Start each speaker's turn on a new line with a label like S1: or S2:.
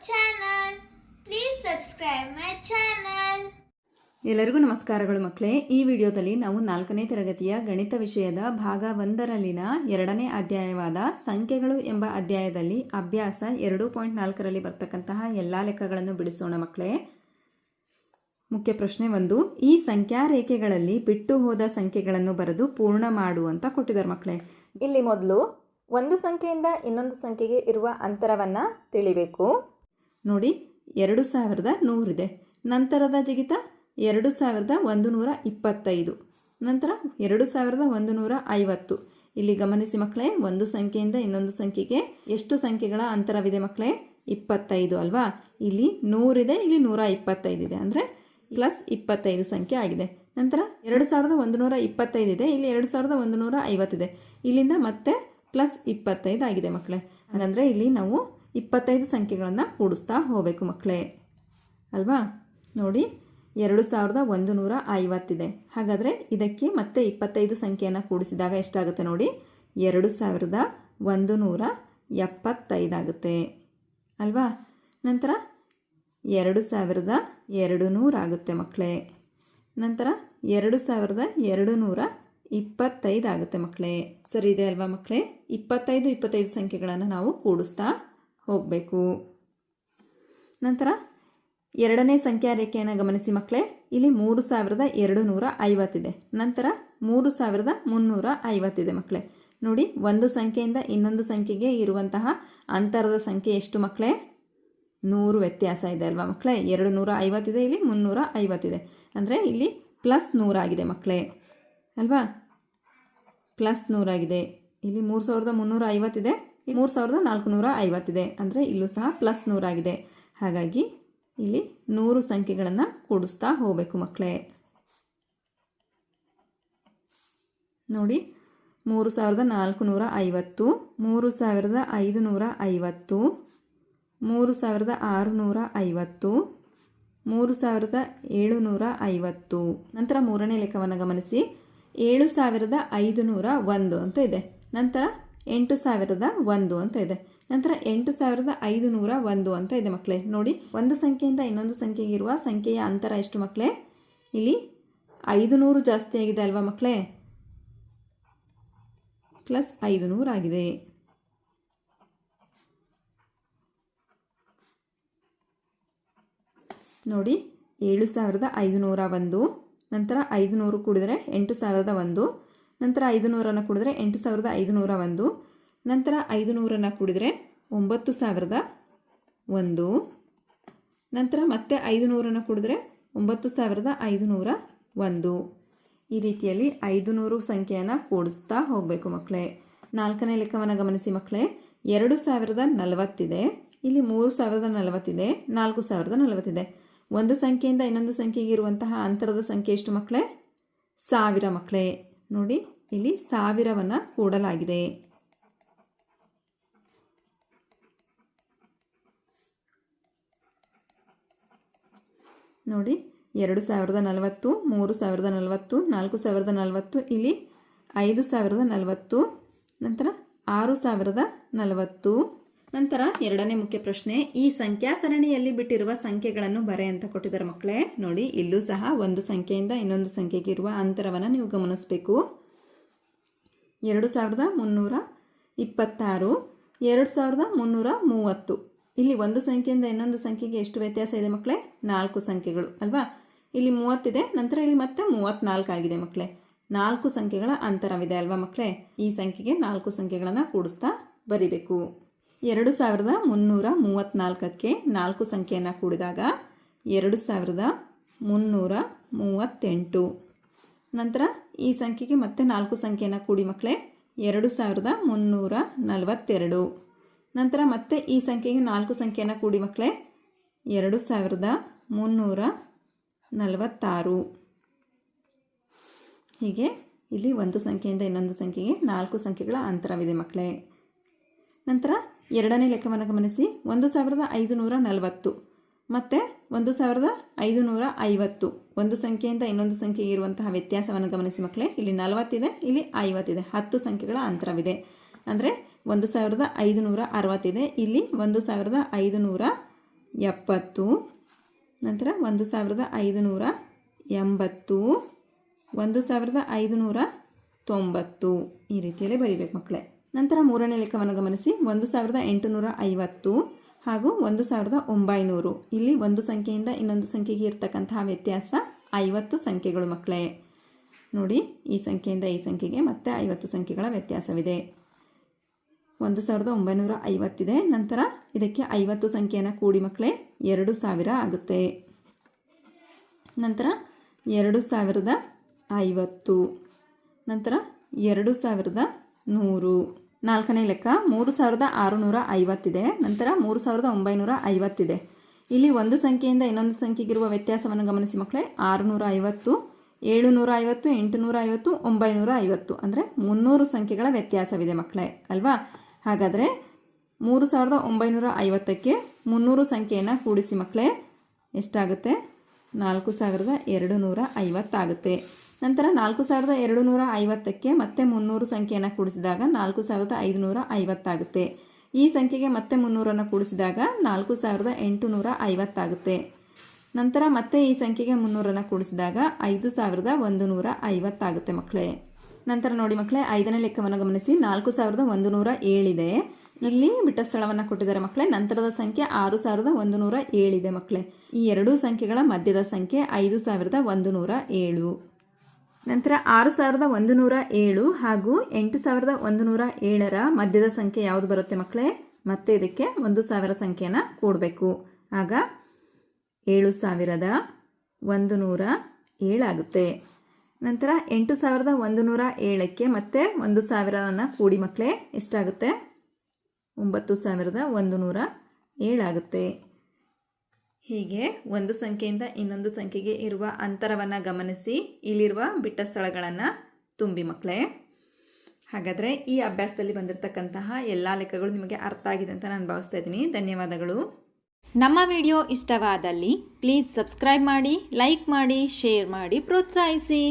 S1: channel. Please subscribe my channel.
S2: ಎಲ್ಲರಿಗೂ ನಮಸ್ಕಾರಗಳು ಮಕ್ಕಳೇ. ಈ ವಿಡಿಯೋದಲ್ಲಿ ನಾವು 4ನೇ ತರಗತಿಯ ಗಣಿತ ವಿಷಯದ ಭಾಗ 1ರಲ್ಲಿನ 2ನೇ ಅಧ್ಯಾಯವಾದ ಸಂಖ್ಯೆಗಳು ಎಂಬ ಅಧ್ಯಾಯದಲ್ಲಿ ಅಭ್ಯಾಸ 2.4ರಲ್ಲಿ ಬರ್ತಕ್ಕಂತಹ ಎಲ್ಲ ಲೆಕ್ಕಗಳನ್ನು ಬಿಡಿಸೋಣ ಮಕ್ಕಳೇ. ಮುಖ್ಯ ಪ್ರಶ್ನೆ 1. ಈ ಸಂಖ್ಯಾ ರೇಖೆಗಳಲ್ಲಿ ಬಿಟ್ಟು ಹೋದ ಸಂಖ್ಯೆಗಳನ್ನು ಬರೆದು ಪೂರ್ಣ ಮಾಡು ಅಂತ ಕೊಟ್ಟಿದ್ದಾರೆ ಮಕ್ಕಳೇ. ಇಲ್ಲಿ ಮೊದಲು ಒಂದು ಸಂಖ್ಯೆಯಿಂದ ಇನ್ನೊಂದು ಸಂಖ್ಯೆಗೆ ಇರುವ ಅಂತರವನ್ನು ತಿಳಿಬೇಕು. ನೋಡಿ, 2100 ಇದೆ. ನಂತರದ ಜಿಗಿತ 2125, ನಂತರ 2150. ಇಲ್ಲಿ ಗಮನಿಸಿ ಮಕ್ಕಳೇ, ಒಂದು ಸಂಖ್ಯೆಯಿಂದ ಇನ್ನೊಂದು ಸಂಖ್ಯೆಗೆ ಎಷ್ಟು ಸಂಖ್ಯೆಗಳ ಅಂತರವಿದೆ ಮಕ್ಕಳೇ? 25 ಅಲ್ವಾ? ಇಲ್ಲಿ 100 ಇದೆ, ಇಲ್ಲಿ 125 ಇದೆ, ಅಂದರೆ ಪ್ಲಸ್ 25 ಸಂಖ್ಯೆ ಆಗಿದೆ. ನಂತರ 2125 ಇದೆ, ಇಲ್ಲಿ 2150 ಇದೆ, ಇಲ್ಲಿಂದ ಮತ್ತೆ ಪ್ಲಸ್ 25 ಆಗಿದೆ ಮಕ್ಕಳೇ. ಹಾಗಂದರೆ ಇಲ್ಲಿ ನಾವು 25 ಸಂಖ್ಯೆಗಳನ್ನು ಕೂಡಿಸ್ತಾ ಹೋಗಬೇಕು ಮಕ್ಕಳೇ ಅಲ್ವಾ? ನೋಡಿ, 2150 ಇದೆ. ಹಾಗಾದರೆ ಇದಕ್ಕೆ ಮತ್ತೆ 25 ಸಂಖ್ಯೆಯನ್ನು ಕೂಡಿಸಿದಾಗ ಎಷ್ಟಾಗುತ್ತೆ ನೋಡಿ? 2175 ಆಗುತ್ತೆ ಅಲ್ವಾ? ನಂತರ 2200 ಆಗುತ್ತೆ ಮಕ್ಕಳೇ. ನಂತರ 2225 ಆಗುತ್ತೆ ಮಕ್ಕಳೇ. ಸರಿ ಇದೆ ಅಲ್ವಾ ಮಕ್ಕಳೇ? 25 ಸಂಖ್ಯೆಗಳನ್ನು ನಾವು ಕೂಡಿಸ್ತಾ ಹೋಗಬೇಕು. ನಂತರ ಎರಡನೇ ಸಂಖ್ಯಾ ರೇಖೆಯನ್ನು ಗಮನಿಸಿ ಮಕ್ಕಳೇ. ಇಲ್ಲಿ 3250 ಇದೆ. ನಂತರ 3350 ಇದೆ ಮಕ್ಕಳೇ. ನೋಡಿ, ಒಂದು ಸಂಖ್ಯೆಯಿಂದ ಇನ್ನೊಂದು ಸಂಖ್ಯೆಗೆ ಇರುವಂತಹ ಅಂತರದ ಸಂಖ್ಯೆ ಎಷ್ಟು ಮಕ್ಕಳೇ? 100 ವ್ಯತ್ಯಾಸ ಇದೆ ಅಲ್ವಾ ಮಕ್ಕಳೇ? 250 ಇದೆ, ಇಲ್ಲಿ 350 ಇದೆ, ಅಂದರೆ ಇಲ್ಲಿ ಪ್ಲಸ್ 100 ಆಗಿದೆ ಮಕ್ಕಳೇ ಅಲ್ವಾ? ಪ್ಲಸ್ 100 ಆಗಿದೆ. ಇಲ್ಲಿ 3350 ಇದೆ, 3450 ಇದೆ, ಅಂದರೆ ಇಲ್ಲೂ ಸಹ ಪ್ಲಸ್ 100 ಆಗಿದೆ. ಹಾಗಾಗಿ ಇಲ್ಲಿ 100 ಸಂಖ್ಯೆಗಳನ್ನು ಕೂಡಿಸ್ತಾ ಹೋಗಬೇಕು ಮಕ್ಕಳೇ. ನೋಡಿ, 3450, 3550, 3650, 3750. ನಂತರ ಮೂರನೇ ಲೆಕ್ಕವನ್ನು ಗಮನಿಸಿ. 7501 ಅಂತ ಇದೆ. ನಂತರ 8001 ಅಂತ ಇದೆ. ನಂತರ 8501 ಅಂತ ಇದೆ ಮಕ್ಕಳೇ. ನೋಡಿ, ಒಂದು ಸಂಖ್ಯೆಯಿಂದ ಇನ್ನೊಂದು ಸಂಖ್ಯೆಗೆ ಇರುವ ಸಂಖ್ಯೆಯ ಅಂತರ ಎಷ್ಟು ಮಕ್ಕಳೇ? ಇಲ್ಲಿ 500 ಜಾಸ್ತಿ ಆಗಿದೆ ಅಲ್ವಾ ಮಕ್ಕಳೇ? ಪ್ಲಸ್ 500 ಆಗಿದೆ. ನೋಡಿ, 7501, ನಂತರ 500 ಕೂಡಿದರೆ 8001, ನಂತರ 500 ಕೂಡಿದರೆ 8501, ನಂತರ 500 ಕೂಡಿದರೆ 9001, ನಂತರ ಮತ್ತೆ 500 ಕೂಡಿದರೆ 9501. ಈ ರೀತಿಯಲ್ಲಿ 500 ಸಂಖ್ಯೆಯನ್ನು ಕೂಡಿಸ್ತಾ ಹೋಗಬೇಕು ಮಕ್ಕಳೇ. ನಾಲ್ಕನೇ ಲೆಕ್ಕವನ್ನು ಗಮನಿಸಿ ಮಕ್ಕಳೇ. 2040 ಇದೆ, ಇಲ್ಲಿ 3040 ಇದೆ, 4040 ಇದೆ. ಒಂದು ಸಂಖ್ಯೆಯಿಂದ ಇನ್ನೊಂದು ಸಂಖ್ಯೆಗೆ ಇರುವಂತಹ ಅಂತರದ ಸಂಖ್ಯೆ ಎಷ್ಟು ಮಕ್ಕಳೇ? 1000 ಮಕ್ಕಳೇ. ನೋಡಿ, ಇಲ್ಲಿ 1000ವನ್ನು ಕೂಡಲಾಗಿದೆ. ನೋಡಿ, 2040, 3040, 4040, ಇಲ್ಲಿ 5040, ನಂತರ 6040. ನಂತರ ಎರಡನೇ ಮುಖ್ಯ ಪ್ರಶ್ನೆ. ಈ ಸಂಖ್ಯಾ ಸರಣಿಯಲ್ಲಿ ಬಿಟ್ಟಿರುವ ಸಂಖ್ಯೆಗಳನ್ನು ಬರೆ ಅಂತ ಕೊಟ್ಟಿದ್ದಾರೆ ಮಕ್ಕಳೇ. ನೋಡಿ, ಇಲ್ಲೂ ಸಹ ಒಂದು ಸಂಖ್ಯೆಯಿಂದ ಇನ್ನೊಂದು ಸಂಖ್ಯೆಗೆ ಇರುವ ಅಂತರವನ್ನು ನೀವು ಗಮನಿಸಬೇಕು. 2326, 2330. ಇಲ್ಲಿ ಒಂದು ಸಂಖ್ಯೆಯಿಂದ ಇನ್ನೊಂದು ಸಂಖ್ಯೆಗೆ ಎಷ್ಟು ವ್ಯತ್ಯಾಸ ಇದೆ ಮಕ್ಕಳೇ? 4 ಸಂಖ್ಯೆಗಳು ಅಲ್ವಾ? ಇಲ್ಲಿ 30 ಇದೆ, ನಂತರ ಇಲ್ಲಿ ಮತ್ತೆ 34 ಆಗಿದೆ ಮಕ್ಕಳೇ. 4 ಸಂಖ್ಯೆಗಳ ಅಂತರವಿದೆ ಅಲ್ವಾ ಮಕ್ಕಳೇ? ಈ ಸಂಖ್ಯೆಗೆ 4 ಸಂಖ್ಯೆಗಳನ್ನು ಕೂಡಿಸ್ತಾ ಬರಿಬೇಕು. 2334ಕ್ಕೆ 4 ಸಂಖ್ಯೆಯನ್ನು ಕೂಡಿದಾಗ 2338. ನಂತರ ಈ ಸಂಖ್ಯೆಗೆ ಮತ್ತೆ 4 ಸಂಖ್ಯೆಯನ್ನು ಕೂಡಿ ಮಕ್ಕಳೇ. 2342. ನಂತರ ಮತ್ತೆ ಈ ಸಂಖ್ಯೆಗೆ 4 ಸಂಖ್ಯೆಯನ್ನು ಕೂಡಿ ಮಕ್ಕಳೇ. 2346. ಹೀಗೆ ಇಲ್ಲಿ ಒಂದು ಸಂಖ್ಯೆಯಿಂದ ಇನ್ನೊಂದು ಸಂಖ್ಯೆಗೆ 4 ಸಂಖ್ಯೆಗಳ ಅಂತರವಿದೆ ಮಕ್ಕಳೇ. ನಂತರ ಎರಡನೇ ಲೆಕ್ಕವನ್ನು ಗಮನಿಸಿ. 1540 ಮತ್ತು 1550. ಒಂದು ಸಂಖ್ಯೆಯಿಂದ ಇನ್ನೊಂದು ಸಂಖ್ಯೆಗೆ ಇರುವಂತಹ ವ್ಯತ್ಯಾಸವನ್ನು ಗಮನಿಸಿ ಮಕ್ಕಳೇ. ಇಲ್ಲಿ 40 ಇದೆ, ಇಲ್ಲಿ 50 ಇದೆ, 10 ಸಂಖ್ಯೆಗಳ ಅಂತರವಿದೆ. ಅಂದರೆ 1560 ಇದೆ, ಇಲ್ಲಿ 1550 70, ನಂತರ 1580, 1590 ಈ ರೀತಿಯಲ್ಲಿ ಬರೀಬೇಕು ಮಕ್ಕಳೇ. ನಂತರ ಮೂರನೇ ಲೆಕ್ಕವನ್ನು ಗಮನಿಸಿ 1850 ಹಾಗೂ 1900. ಇಲ್ಲಿ ಒಂದು ಸಂಖ್ಯೆಯಿಂದ ಇನ್ನೊಂದು ಸಂಖ್ಯೆಗೆ ಇರ್ತಕ್ಕಂತಹ ವ್ಯತ್ಯಾಸ 50 ಸಂಖ್ಯೆಗಳು ಮಕ್ಕಳೇ. ನೋಡಿ, ಈ ಸಂಖ್ಯೆಯಿಂದ ಈ ಸಂಖ್ಯೆಗೆ ಮತ್ತೆ 50 ಸಂಖ್ಯೆಗಳ ವ್ಯತ್ಯಾಸವಿದೆ. 1950 ಇದೆ. ನಂತರ ಇದಕ್ಕೆ 50 ಸಂಖ್ಯೆಯನ್ನು ಕೂಡಿ ಮಕ್ಕಳೇ 2000 ಆಗುತ್ತೆ. ನಂತರ 2050, ನಂತರ 2100. ನಾಲ್ಕನೇ ಲೆಕ್ಕ 3650 ಇದೆ. ನಂತರ 3950 ಇದೆ. ಇಲ್ಲಿ ಒಂದು ಸಂಖ್ಯೆಯಿಂದ ಇನ್ನೊಂದು ಸಂಖ್ಯೆಗಿರುವ ವ್ಯತ್ಯಾಸವನ್ನು ಗಮನಿಸಿ ಮಕ್ಕಳೇ. 650, 750, 850, 950 ಅಂದರೆ 300 ಸಂಖ್ಯೆಗಳ ವ್ಯತ್ಯಾಸವಿದೆ ಮಕ್ಕಳೇ ಅಲ್ವಾ. ಹಾಗಾದರೆ 3950ಕ್ಕೆ 300 ಸಂಖ್ಯೆಯನ್ನು ಕೂಡಿಸಿ ಮಕ್ಕಳೇ ಎಷ್ಟಾಗುತ್ತೆ? 4250 ಆಗುತ್ತೆ. ನಂತರ 4250ಕ್ಕೆ ಮತ್ತೆ 300 ಸಂಖ್ಯೆಯನ್ನು ಕೂಡಿಸಿದಾಗ 4550 ಆಗುತ್ತೆ. ಈ ಸಂಖ್ಯೆಗೆ ಮತ್ತೆ 300 ಕೂಡಿಸಿದಾಗ 4850 ಆಗುತ್ತೆ. ನಂತರ ಮತ್ತೆ ಈ ಸಂಖ್ಯೆಗೆ 300 ಕೂಡಿಸಿದಾಗ 5150 ಆಗುತ್ತೆ ಮಕ್ಕಳೇ. ನಂತರ ನೋಡಿ ಮಕ್ಕಳೇ, ಐದನೇ ಲೆಕ್ಕವನ್ನು ಗಮನಿಸಿ. 4107 ಇದೆ. ಇಲ್ಲಿ ಬಿಟ್ಟ ಸ್ಥಳವನ್ನು ಕೊಟ್ಟಿದ್ದಾರೆ ಮಕ್ಕಳೇ. ನಂತರದ ಸಂಖ್ಯೆ 6107 ಇದೆ ಮಕ್ಕಳೇ. ಈ ಎರಡೂ ಸಂಖ್ಯೆಗಳ ಮಧ್ಯದ ಸಂಖ್ಯೆ 5107. ನಂತರ 6107 ಹಾಗೂ 8107ರ ಮಧ್ಯದ ಸಂಖ್ಯೆ ಯಾವುದು ಬರುತ್ತೆ ಮಕ್ಕಳೇ? ಮತ್ತೆ ಇದಕ್ಕೆ 1000 ಸಂಖ್ಯೆಯನ್ನು ಕೂಡಬೇಕು. ಆಗ 7107 ಆಗುತ್ತೆ. ನಂತರ 8107ಕ್ಕೆ ಮತ್ತೆ 1000ನ್ನು ಕೂಡಿ ಮಕ್ಕಳೇ ಎಷ್ಟಾಗುತ್ತೆ? 9107 ಆಗುತ್ತೆ. ಹೀಗೆ ಒಂದು ಸಂಖ್ಯೆಯಿಂದ ಇನ್ನೊಂದು ಸಂಖ್ಯೆಗೆ ಇರುವ ಅಂತರವನ್ನು ಗಮನಿಸಿ ಇಲ್ಲಿರುವ ಬಿಟ್ಟ ಸ್ಥಳಗಳನ್ನು ತುಂಬಿ ಮಕ್ಕಳೇ. ಹಾಗಾದರೆ ಈ ಅಭ್ಯಾಸದಲ್ಲಿ ಬಂದಿರತಕ್ಕಂತಹ ಎಲ್ಲ ಲೆಕ್ಕಗಳು ನಿಮಗೆ ಅರ್ಥ ಆಗಿದೆ ಅಂತ ನಾನು ಭಾವಿಸ್ತಾ ಇದ್ದೀನಿ. ಧನ್ಯವಾದಗಳು.
S3: ನಮ್ಮ ವಿಡಿಯೋ ಇಷ್ಟವಾದಲ್ಲಿ ಪ್ಲೀಸ್ ಸಬ್ಸ್ಕ್ರೈಬ್ ಮಾಡಿ, ಲೈಕ್ ಮಾಡಿ, ಶೇರ್ ಮಾಡಿ, ಪ್ರೋತ್ಸಾಹಿಸಿ.